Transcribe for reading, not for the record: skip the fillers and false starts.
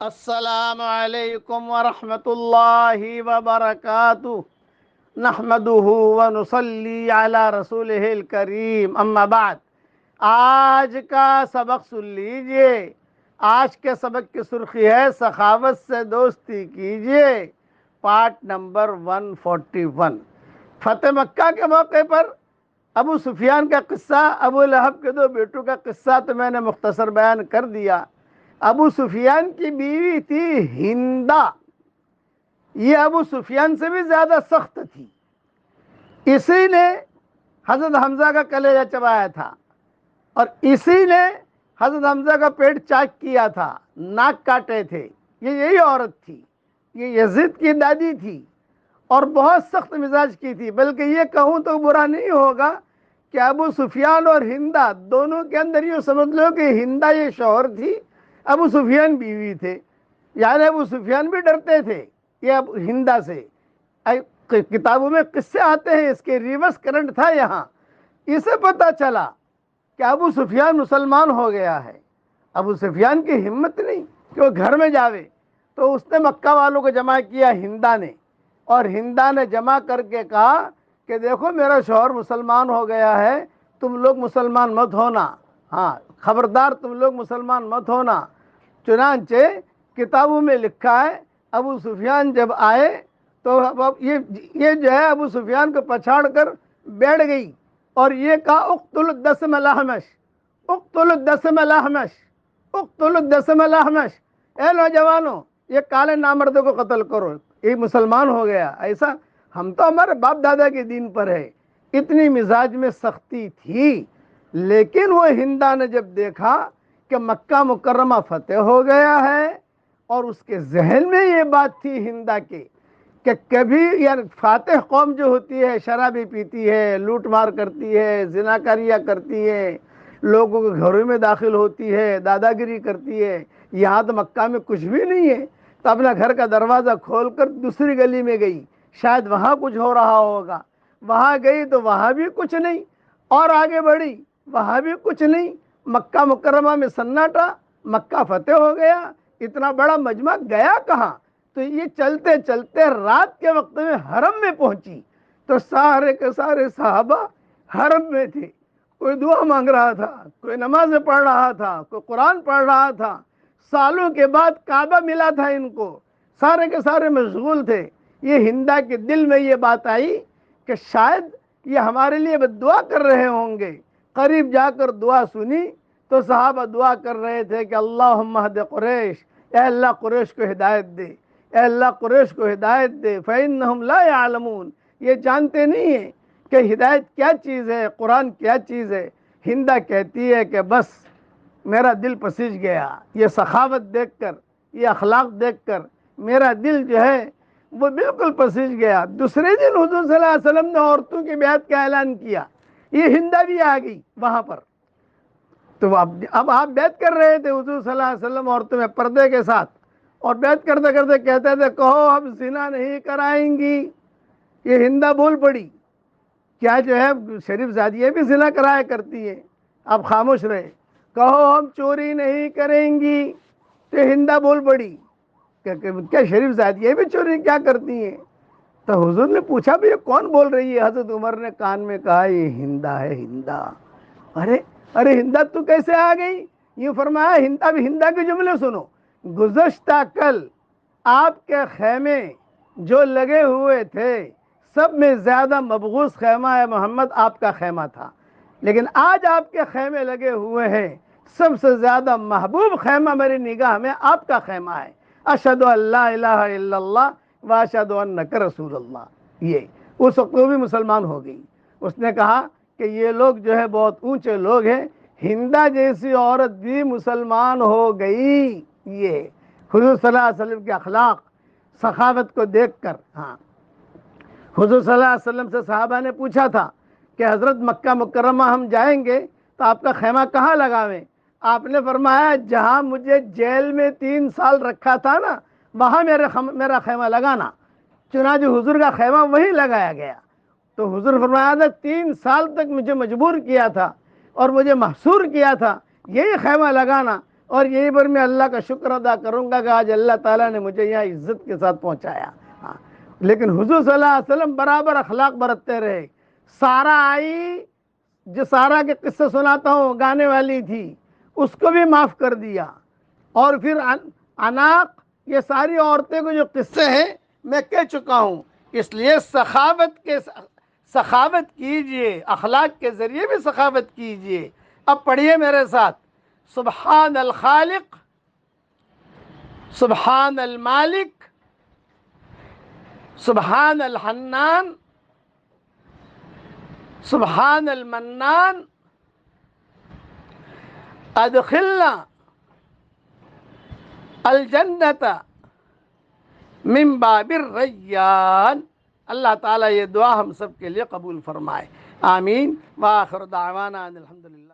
السلام علیکم ورحمۃ اللہ وبرکاتہ نحمده ونصلی علی رسولہ الکریم اما بعد۔ آج کا سبق سن لیجئے۔ آج کے سبق کی سرخی ہے سخاوت سے دوستی کیجئے، پارٹ نمبر 141۔ فتح مکہ کے موقع پر ابو سفیان کا قصہ، ابو لہب کے دو بیٹوں کا قصہ تو میں نے مختصر بیان کر دیا۔ ابو سفیان کی بیوی تھی ہندہ، یہ ابو سفیان سے بھی زیادہ سخت تھی، اسی نے حضرت حمزہ کا کلیجہ چبایا تھا اور اسی نے حضرت حمزہ کا پیٹ چاک کیا تھا، ناک کاٹے تھے۔ یہ یہی عورت تھی، یہ یزید کی دادی تھی اور بہت سخت مزاج کی تھی۔ بلکہ یہ کہوں تو برا نہیں ہوگا کہ ابو سفیان اور ہندہ دونوں کے اندر یہ سمجھ لو کہ ہندہ یہ شوہر تھی، ابو سفیان بیوی تھے، یعنی ابو سفیان بھی ڈرتے تھے یہ ہندہ سے۔ کتابوں میں قصے آتے ہیں، اس کے ریورس کرنٹ تھا یہاں۔ اسے پتہ چلا کہ ابو سفیان مسلمان ہو گیا ہے، ابو سفیان کی ہمت نہیں کہ وہ گھر میں جاوے، تو اس نے مکہ والوں کو جمع کیا ہندہ نے، اور ہندہ نے جمع کر کے کہا کہ دیکھو میرا شوہر مسلمان ہو گیا ہے، تم لوگ مسلمان مت ہونا، ہاں خبردار تم لوگ مسلمان مت ہونا۔ چنانچہ کتابوں میں لکھا ہے ابو سفیان جب آئے تو یہ جو ہے ابو سفیان کو پچھاڑ کر بیٹھ گئی اور یہ کہا اقتل الدسم الاحمش، اقتل الدسم الاحمش، اقتل الدسم الاحمش، اے نوجوانوں یہ کالے نامردوں کو قتل کرو، یہ مسلمان ہو گیا۔ ایسا ہم تو ہمارے باپ دادا کے دین پر ہے۔ اتنی مزاج میں سختی تھی، لیکن وہ ہندہ نے جب دیکھا کہ مکہ مکرمہ فتح ہو گیا ہے، اور اس کے ذہن میں یہ بات تھی ہندہ کے کہ کبھی یعنی فاتح قوم جو ہوتی ہے شرابی پیتی ہے، لوٹ مار کرتی ہے، زناکاریاں کرتی ہے، لوگوں کے گھروں میں داخل ہوتی ہے، دادا گیری کرتی ہے، یہاں تو مکہ میں کچھ بھی نہیں ہے، تو اپنا گھر کا دروازہ کھول کر دوسری گلی میں گئی، شاید وہاں کچھ ہو رہا ہوگا، وہاں گئی تو وہاں بھی کچھ نہیں، اور آگے بڑھی وہاں بھی کچھ نہیں، مکہ مکرمہ میں سناٹا، مکہ فتح ہو گیا، اتنا بڑا مجمع گیا کہاں؟ تو یہ چلتے چلتے رات کے وقت میں حرم میں پہنچی تو سارے کے سارے صحابہ حرم میں تھے، کوئی دعا مانگ رہا تھا، کوئی نمازیں پڑھ رہا تھا، کوئی قرآن پڑھ رہا تھا، سالوں کے بعد کعبہ ملا تھا ان کو، سارے کے سارے مشغول تھے۔ یہ ہندہ کے دل میں یہ بات آئی کہ شاید یہ ہمارے لیے دعا کر رہے ہوں گے۔ قریب جا کر دعا سنی تو صحابہ دعا کر رہے تھے کہ اللہم اہد قریش، اے اللہ قریش کو ہدایت دے، اے اللہ قریش کو ہدایت دے، فإنہم لا یعلمون، یہ جانتے نہیں ہیں کہ ہدایت کیا چیز ہے، قرآن کیا چیز ہے۔ ہندہ کہتی ہے کہ بس میرا دل پسیج گیا، یہ سخاوت دیکھ کر، یہ اخلاق دیکھ کر میرا دل جو ہے وہ بالکل پسیج گیا۔ دوسرے دن حضور صلی اللہ علیہ وسلم نے عورتوں کی بیعت کا اعلان کیا، یہ ہندہ بھی آ گئی وہاں پر۔ تو اب آپ بیعت کر رہے تھے حضور صلی اللہ علیہ وسلم عورتوں میں پردے کے ساتھ، اور بیعت کرتے کرتے کہتے تھے کہو ہم زنا نہیں کرائیں گی۔ یہ ہندہ بول پڑی، کیا جو ہے شریف زادیاں بھی زنا کرایا کرتی ہیں، آپ خاموش رہے۔ کہو ہم چوری نہیں کریں گی، تو ہندہ بول پڑی کیا شریف زادیاں بھی چوری کیا کرتی ہیں؟ تو حضور نے پوچھا بھی یہ کون بول رہی ہے؟ حضرت عمر نے کان میں کہا یہ ہندہ ہے، ہندہ۔ ارے ہندہ تو کیسے آ گئی؟ یہ فرمایا ہندہ بھی، ہندہ کے جملے سنو۔ گزشتہ کل آپ کے خیمے جو لگے ہوئے تھے سب میں زیادہ مبغوض خیمہ ہے محمد آپ کا خیمہ تھا، لیکن آج آپ کے خیمے لگے ہوئے ہیں، سب سے زیادہ محبوب خیمہ میری نگاہ میں آپ کا خیمہ ہے۔ اشہد ان لا الہ الا اللہ واشہد انک رسول اللہ۔ یہ اس وقت وہ بھی مسلمان ہو گئی۔ اس نے کہا کہ یہ لوگ جو ہے بہت اونچے لوگ ہیں، ہندہ جیسی عورت بھی مسلمان ہو گئی۔ یہ حضور صلی اللہ علیہ وسلم کے اخلاق سخاوت کو دیکھ کر۔ ہاں حضور صلی اللہ علیہ وسلم سے صحابہ نے پوچھا تھا کہ حضرت مکہ مکرمہ ہم جائیں گے تو آپ کا خیمہ کہاں لگاویں؟ آپ نے فرمایا جہاں مجھے جیل میں 3 سال رکھا تھا نا وہاں میرا خیمہ لگانا۔ چنانچہ حضور کا خیمہ وہیں لگایا گیا۔ تو حضور فرمایا تھا 3 سال تک مجھے مجبور کیا تھا اور مجھے محصور کیا تھا، یہی خیمہ لگانا، اور یہیں پر میں اللہ کا شکر ادا کروں گا کہ آج اللہ تعالیٰ نے مجھے یہاں عزت کے ساتھ پہنچایا. ہاں. لیکن حضور صلی اللہ علیہ وسلم برابر اخلاق برتتے رہے. سارا آئی، جو سارا کے قصے سناتا ہوں، گانے والی تھی، اس کو بھی معاف کر دیا. اور پھر عناق، یہ ساری عورتیں کو جو قصے ہیں میں کہہ چکا ہوں. اس لیے سخاوت کیجئے، اخلاق کے ذریعے بھی سخاوت کیجئے. اب پڑھیے میرے ساتھ: سبحان الخالق، سبحان المالک، سبحان الحنان، سبحان المنان، ادخلنا الجنت من باب الریان. اللہ تعالیٰ یہ دعا ہم سب کے لیے قبول فرمائے. آمین. وآخر دعوانا ان الحمدللہ.